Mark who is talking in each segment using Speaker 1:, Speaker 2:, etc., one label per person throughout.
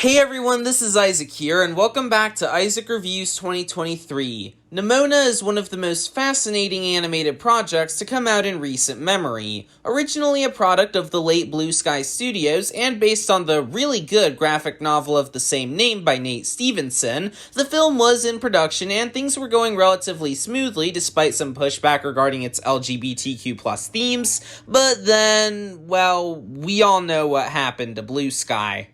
Speaker 1: Hey everyone, this is Isaac here, and welcome back to Isaac Reviews 2023. Nimona is one of the most fascinating animated projects to come out in recent memory. Originally a product of the late Blue Sky Studios, and based on the really good graphic novel of the same name by Nate Stevenson, the film was in production and things were going relatively smoothly despite some pushback regarding its LGBTQ+ themes, but then, well, we all know what happened to Blue Sky.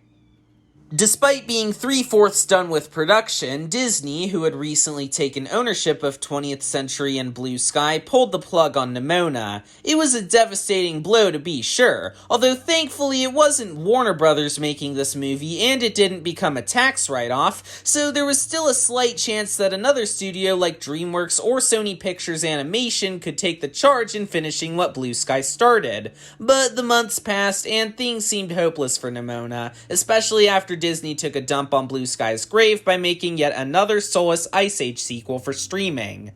Speaker 1: Despite being 3/4 done with production, Disney, who had recently taken ownership of 20th Century and Blue Sky, pulled the plug on Nimona. It was a devastating blow to be sure, although thankfully it wasn't Warner Brothers making this movie and it didn't become a tax write-off, so there was still a slight chance that another studio like DreamWorks or Sony Pictures Animation could take the charge in finishing what Blue Sky started. But the months passed and things seemed hopeless for Nimona, especially after Disney took a dump on Blue Sky's grave by making yet another soulless Ice Age sequel for streaming.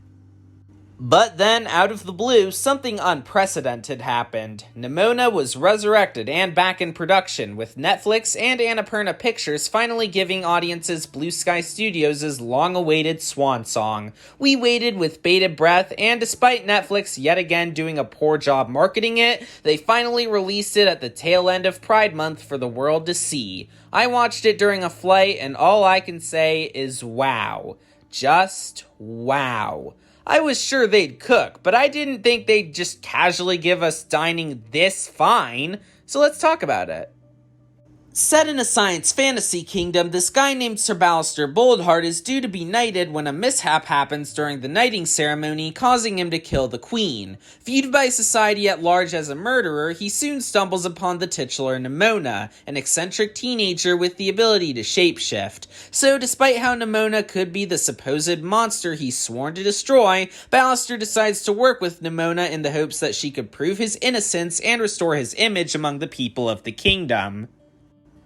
Speaker 1: But then, out of the blue, something unprecedented happened. Nimona was resurrected and back in production, with Netflix and Annapurna Pictures finally giving audiences Blue Sky Studios' long-awaited swan song. We waited with bated breath, and despite Netflix yet again doing a poor job marketing it, they finally released it at the tail end of Pride Month for the world to see. I watched it during a flight, and all I can say is wow. Just wow. I was sure they'd cook, but I didn't think they'd just casually give us dining this fine, so let's talk about it. Set in a science fantasy kingdom, this guy named Sir Ballister Boldheart is due to be knighted when a mishap happens during the knighting ceremony, causing him to kill the queen. Viewed by society at large as a murderer, he soon stumbles upon the titular Nimona, an eccentric teenager with the ability to shapeshift. So despite how Nimona could be the supposed monster he's sworn to destroy, Ballister decides to work with Nimona in the hopes that she could prove his innocence and restore his image among the people of the kingdom.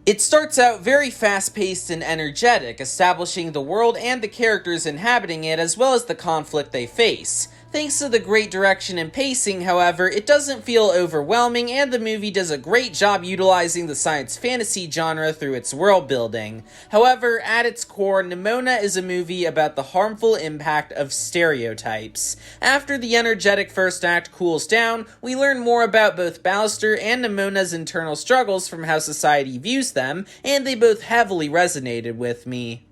Speaker 1: It starts out very fast-paced and energetic, establishing the world and the characters inhabiting it as well as the conflict they face. Thanks to the great direction and pacing, however, it doesn't feel overwhelming and the movie does a great job utilizing the science fantasy genre through its world building. However, at its core, Nimona is a movie about the harmful impact of stereotypes. After the energetic first act cools down, we learn more about both Ballister and Nimona's internal struggles from how society views them, and they both heavily resonated with me.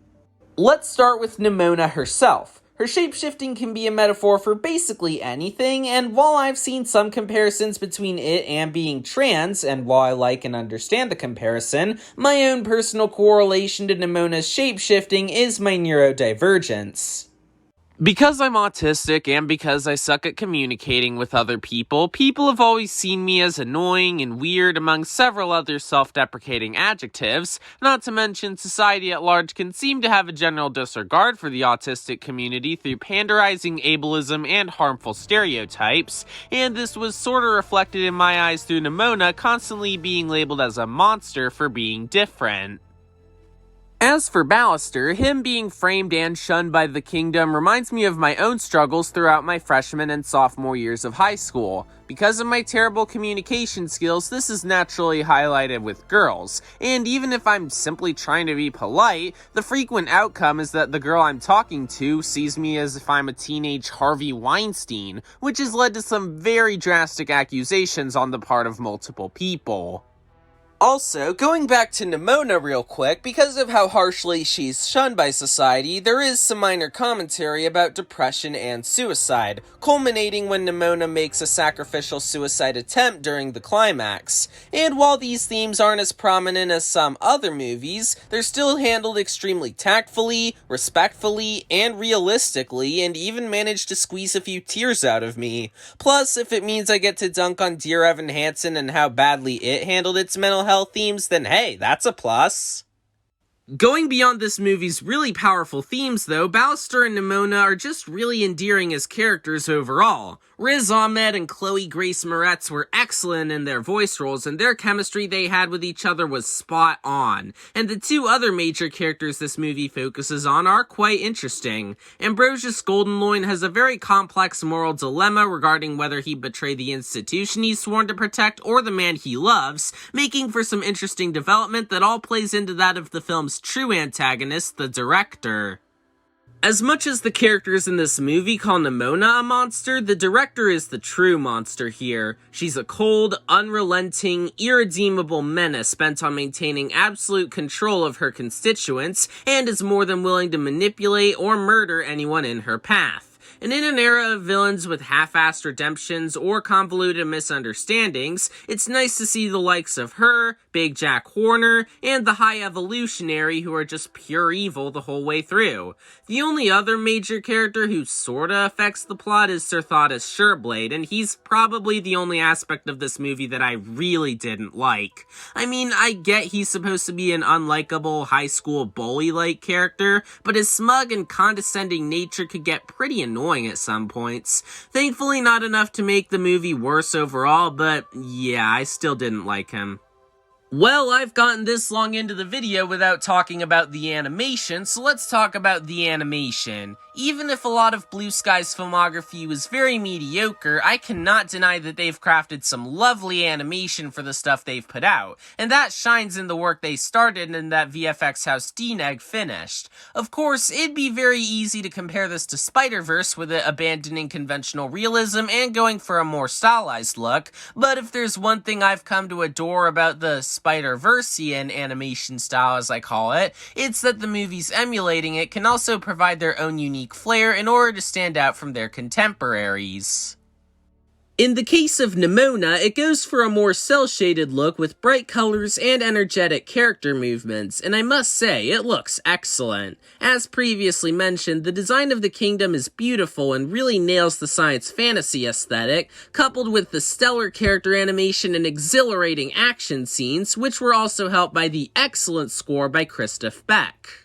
Speaker 1: Let's start with Nimona herself. Her shapeshifting can be a metaphor for basically anything, and while I've seen some comparisons between it and being trans, and while I like and understand the comparison, my own personal correlation to Nimona's shapeshifting is my neurodivergence. Because I'm autistic and because I suck at communicating with other people, people have always seen me as annoying and weird among several other self-deprecating adjectives, not to mention society at large can seem to have a general disregard for the autistic community through panderizing ableism and harmful stereotypes, and this was sorta reflected in my eyes through Nimona constantly being labeled as a monster for being different. As for Ballister, him being framed and shunned by the kingdom reminds me of my own struggles throughout my freshman and sophomore years of high school. Because of my terrible communication skills, this is naturally highlighted with girls, and even if I'm simply trying to be polite, the frequent outcome is that the girl I'm talking to sees me as if I'm a teenage Harvey Weinstein, which has led to some very drastic accusations on the part of multiple people. Also, going back to Nimona real quick, because of how harshly she's shunned by society, there is some minor commentary about depression and suicide, culminating when Nimona makes a sacrificial suicide attempt during the climax. And while these themes aren't as prominent as some other movies, they're still handled extremely tactfully, respectfully, and realistically, and even managed to squeeze a few tears out of me. Plus, if it means I get to dunk on Dear Evan Hansen and how badly it handled its mental health themes, then hey, that's a plus. Going beyond this movie's really powerful themes, though, Ballister and Nimona are just really endearing as characters overall. Riz Ahmed and Chloe Grace Moretz were excellent in their voice roles, and their chemistry they had with each other was spot on. And the two other major characters this movie focuses on are quite interesting. Ambrosius Goldenloin has a very complex moral dilemma regarding whether he betray the institution he's sworn to protect or the man he loves, making for some interesting development that all plays into that of the film's true antagonist, the director. As much as the characters in this movie call Nimona a monster, the director is the true monster here. She's a cold, unrelenting, irredeemable menace bent on maintaining absolute control of her constituents, and is more than willing to manipulate or murder anyone in her path. And in an era of villains with half-assed redemptions or convoluted misunderstandings, it's nice to see the likes of her, Big Jack Horner, and the High Evolutionary who are just pure evil the whole way through. The only other major character who sorta affects the plot is Sir Thodas Sureblade, and he's probably the only aspect of this movie that I really didn't like. I mean, I get he's supposed to be an unlikable high school bully-like character, but his smug and condescending nature could get pretty annoying at some points. Thankfully not enough to make the movie worse overall, but yeah, I still didn't like him. Well, I've gotten this long into the video without talking about the animation, so let's talk about the animation. Even if a lot of Blue Sky's filmography was very mediocre, I cannot deny that they've crafted some lovely animation for the stuff they've put out, and that shines in the work they started and that VFX house DNEG finished. Of course, it'd be very easy to compare this to Spider-Verse with it abandoning conventional realism and going for a more stylized look, but if there's one thing I've come to adore about the Spider-Versian animation style, as I call it, it's that the movies emulating it can also provide their own unique flair in order to stand out from their contemporaries. In the case of Nimona, it goes for a more cel-shaded look with bright colors and energetic character movements, and I must say, it looks excellent. As previously mentioned, the design of the kingdom is beautiful and really nails the science fantasy aesthetic, coupled with the stellar character animation and exhilarating action scenes, which were also helped by the excellent score by Christoph Beck.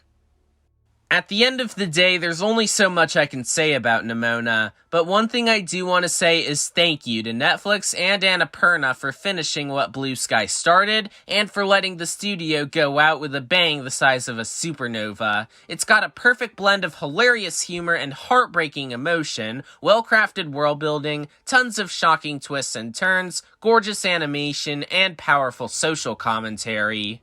Speaker 1: At the end of the day, there's only so much I can say about Nimona, but one thing I do want to say is thank you to Netflix and Annapurna for finishing what Blue Sky started, and for letting the studio go out with a bang the size of a supernova. It's got a perfect blend of hilarious humor and heartbreaking emotion, well-crafted world building, tons of shocking twists and turns, gorgeous animation, and powerful social commentary.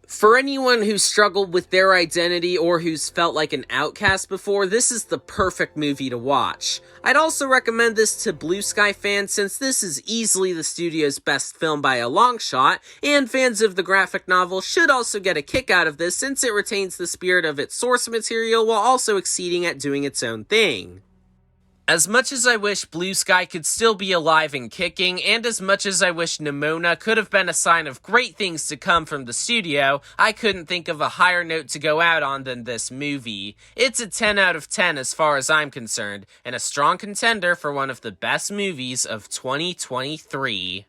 Speaker 1: For anyone who's struggled with their identity or who's felt like an outcast before, this is the perfect movie to watch. I'd also recommend this to Blue Sky fans since this is easily the studio's best film by a long shot, and fans of the graphic novel should also get a kick out of this since it retains the spirit of its source material while also exceeding at doing its own thing. As much as I wish Blue Sky could still be alive and kicking, and as much as I wish Nimona could have been a sign of great things to come from the studio, I couldn't think of a higher note to go out on than this movie. It's a 10 out of 10 as far as I'm concerned, and a strong contender for one of the best movies of 2023.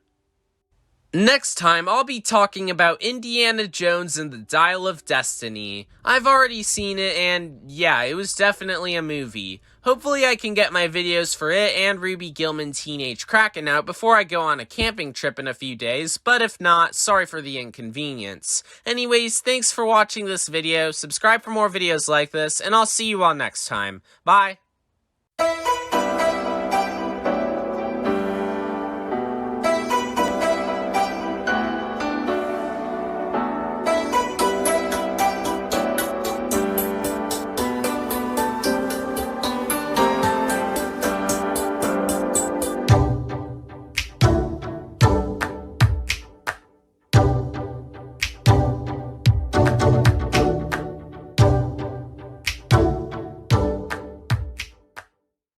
Speaker 1: Next time, I'll be talking about Indiana Jones and the Dial of Destiny. I've already seen it, and yeah, it was definitely a movie. Hopefully I can get my videos for it and Ruby Gillman Teenage Kraken out before I go on a camping trip in a few days, but if not, sorry for the inconvenience. Anyways, thanks for watching this video, subscribe for more videos like this, and I'll see you all next time. Bye!